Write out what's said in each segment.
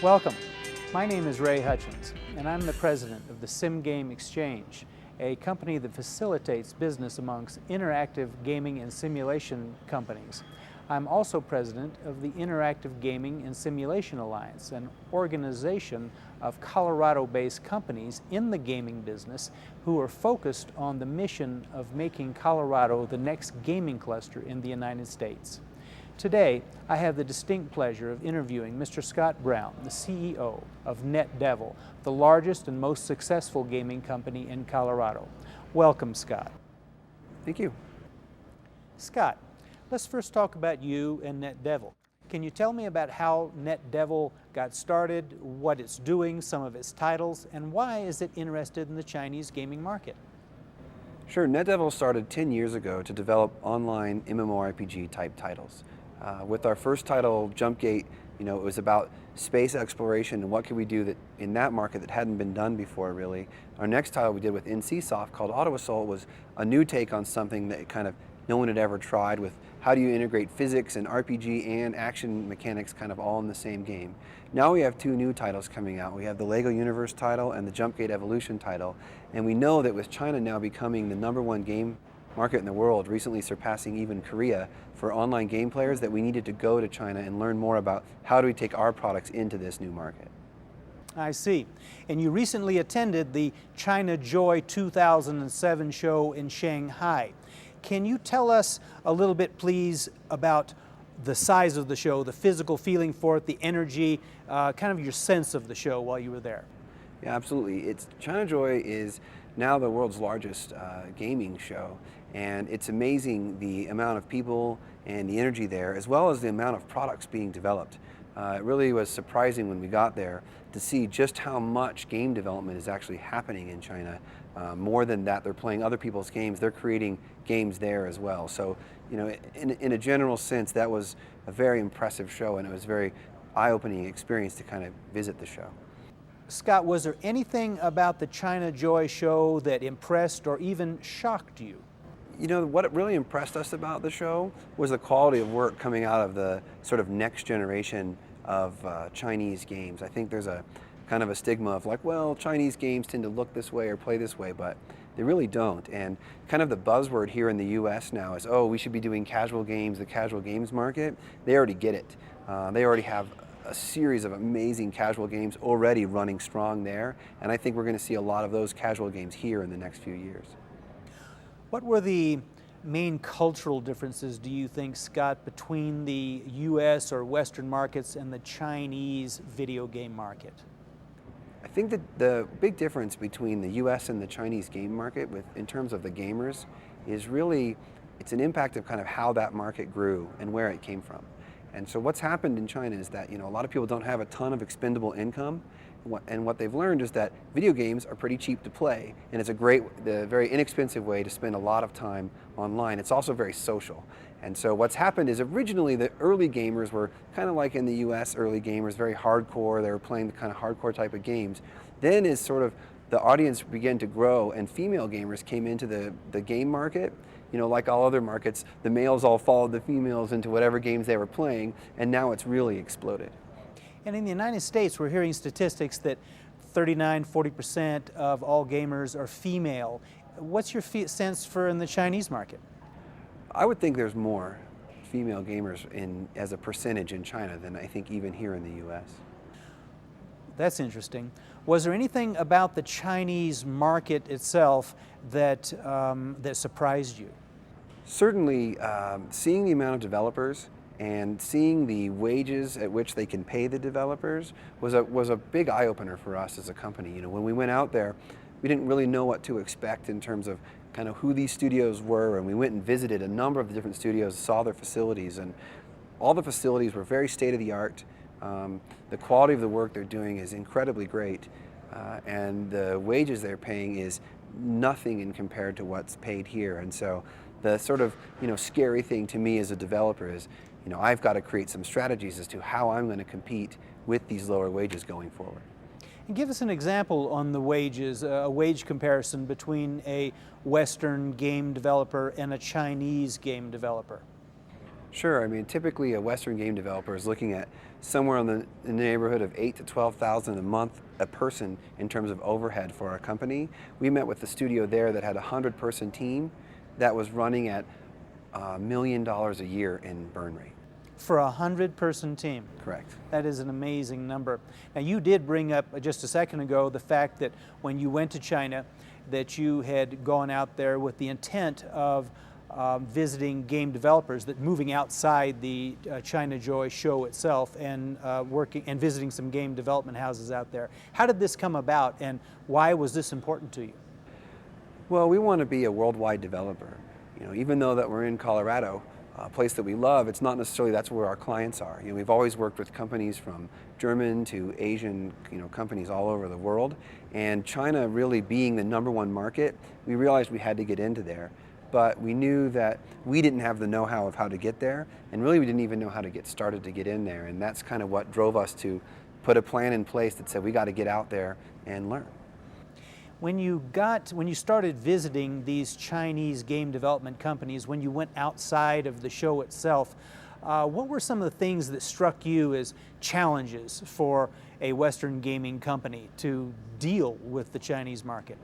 Welcome. My name is Ray Hutchins, and I'm the president of the Sim Game Exchange, a company that facilitates business amongst interactive gaming and simulation companies. I'm also president of the Interactive Gaming and Simulation Alliance, an organization of Colorado-based companies in the gaming business who are focused on the mission of making Colorado the next gaming cluster in the United States. Today, I have the distinct pleasure of interviewing Mr. Scott Brown, the CEO of NetDevil, the largest and most successful gaming company in Colorado. Welcome, Scott. Thank you. Scott, let's first talk about you and NetDevil. Can you tell me about how NetDevil got started, what it's doing, some of its titles, and why is it interested in the Chinese gaming market? Sure. NetDevil started 10 years ago to develop online MMORPG type titles. With our first title, Jumpgate, it was about space exploration and what could we do that in that market that hadn't been done before, really. Our next title we did with NCSoft called Auto Assault was a new take on something that kind of no one had ever tried, with how do you integrate physics and RPG and action mechanics kind of all in the same game. Now we have two new titles coming out. We have the LEGO Universe title and the Jumpgate Evolution title, and we know that with China now becoming the #1 game market in the world, recently surpassing even Korea for online game players, that we needed to go to China and learn more about how do we take our products into this new market. I see. And you recently attended the ChinaJoy 2007 show in Shanghai. Can you tell us a little bit, please, about the size of the show, the physical feeling for it, the energy, kind of your sense of the show while you were there? Yeah, absolutely. ChinaJoy is now the world's largest gaming show, and it's amazing the amount of people and the energy there, as well as the amount of products being developed. It really was surprising when we got there to see just how much game development is actually happening in China. More than that, they're playing other people's games, they're creating games there as well. So, in a general sense, that was a very impressive show, and it was a very eye-opening experience to kind of visit the show. Scott, was there anything about the ChinaJoy show that impressed or even shocked you? What really impressed us about the show was the quality of work coming out of the sort of next generation of Chinese games. I think there's a kind of a stigma of like, well, Chinese games tend to look this way or play this way, but they really don't. And kind of the buzzword here in the US now is, oh, we should be doing casual games, the casual games market. They already get it. They already have a series of amazing casual games already running strong there, and I think we're going to see a lot of those casual games here in the next few years. What were the main cultural differences, do you think, Scott, between the US or Western markets and the Chinese video game market? I think that the big difference between the US and the Chinese game market in terms of the gamers is really, it's an impact of kind of how that market grew and where it came from. And so what's happened in China is that a lot of people don't have a ton of expendable income, and what they've learned is that video games are pretty cheap to play, and it's a very inexpensive way to spend a lot of time online. It's also very social. And so what's happened is originally the early gamers were kind of like in the US early gamers, very hardcore. They were playing the kind of hardcore type of games. Then as sort of the audience began to grow and female gamers came into the game market, like all other markets, the males all followed the females into whatever games they were playing, and now it's really exploded. And in the United States, we're hearing statistics that 39–40% of all gamers are female. What's your sense for in the Chinese market? I would think there's more female gamers as a percentage in China than I think even here in the US. That's interesting. Was there anything about the Chinese market itself that surprised you? Certainly, seeing the amount of developers and seeing the wages at which they can pay the developers was a big eye-opener for us as a company. When we went out there, we didn't really know what to expect in terms of kind of who these studios were, and we went and visited a number of the different studios, saw their facilities, and all the facilities were very state-of-the-art. The quality of the work they're doing is incredibly great, and the wages they're paying is nothing in compared to what's paid here. And so the sort of scary thing to me as a developer is I've got to create some strategies as to how I'm going to compete with these lower wages going forward. And give us an example on the wages, a wage comparison between a Western game developer and a Chinese game developer. Sure. I mean, typically a Western game developer is looking at somewhere in the neighborhood of 8 to 12,000 a month a person in terms of overhead for our company. We met with the studio there that had a 100-person team that was running at $1 million a year in burn rate. For a 100-person team. Correct. That is an amazing number. Now, you did bring up just a second ago the fact that when you went to China, that you had gone out there with the intent of visiting game developers, that moving outside the ChinaJoy show itself and working and visiting some game development houses out there. How did this come about, and why was this important to you? Well, we want to be a worldwide developer. You know, even though that we're in Colorado, a place that we love, it's not necessarily that's where our clients are. You know, we've always worked with companies from German to Asian, companies all over the world, and China really being the #1 market, we realized we had to get into there. But we knew that we didn't have the know-how of how to get there, and really we didn't even know how to get started to get in there, and that's kind of what drove us to put a plan in place that said we got to get out there and learn. When you started visiting these Chinese game development companies, when you went outside of the show itself, what were some of the things that struck you as challenges for a Western gaming company to deal with the Chinese market?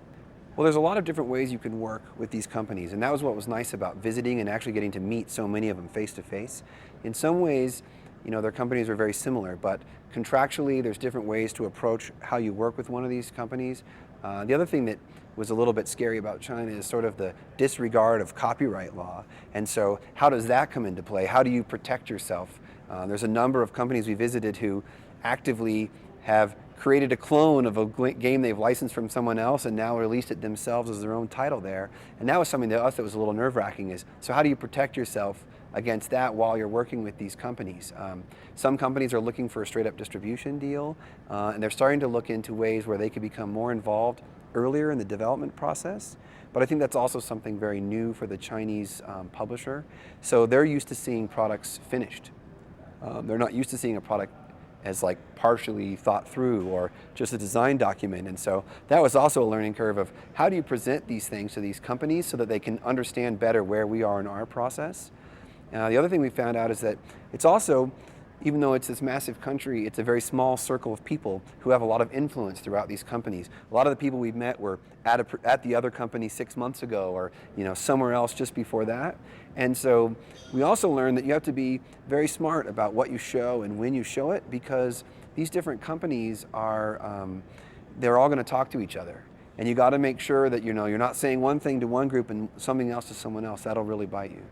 Well, there's a lot of different ways you can work with these companies, and that was what was nice about visiting and actually getting to meet so many of them face to face. In some ways, their companies are very similar, but contractually there's different ways to approach how you work with one of these companies. The other thing that was a little bit scary about China is sort of the disregard of copyright law, and so how does that come into play? How do you protect yourself? There's a number of companies we visited who actively have created a clone of a game they've licensed from someone else and now released it themselves as their own title there. And that was something to us that was a little nerve-wracking, is so how do you protect yourself against that while you're working with these companies? Some companies are looking for a straight-up distribution deal, and they're starting to look into ways where they could become more involved earlier in the development process. But I think that's also something very new for the Chinese publisher. So they're used to seeing products finished. They're not used to seeing a product as like partially thought through or just a design document. And so that was also a learning curve of how do you present these things to these companies so that they can understand better where we are in our process. The other thing we found out is that it's also, even though it's this massive country, it's a very small circle of people who have a lot of influence throughout these companies. A lot of the people we've met were at the other company 6 months ago, or somewhere else just before that. And so we also learned that you have to be very smart about what you show and when you show it, because these different companies are, they're all going to talk to each other. And you got to make sure that you're not saying one thing to one group and something else to someone else. That'll really bite you.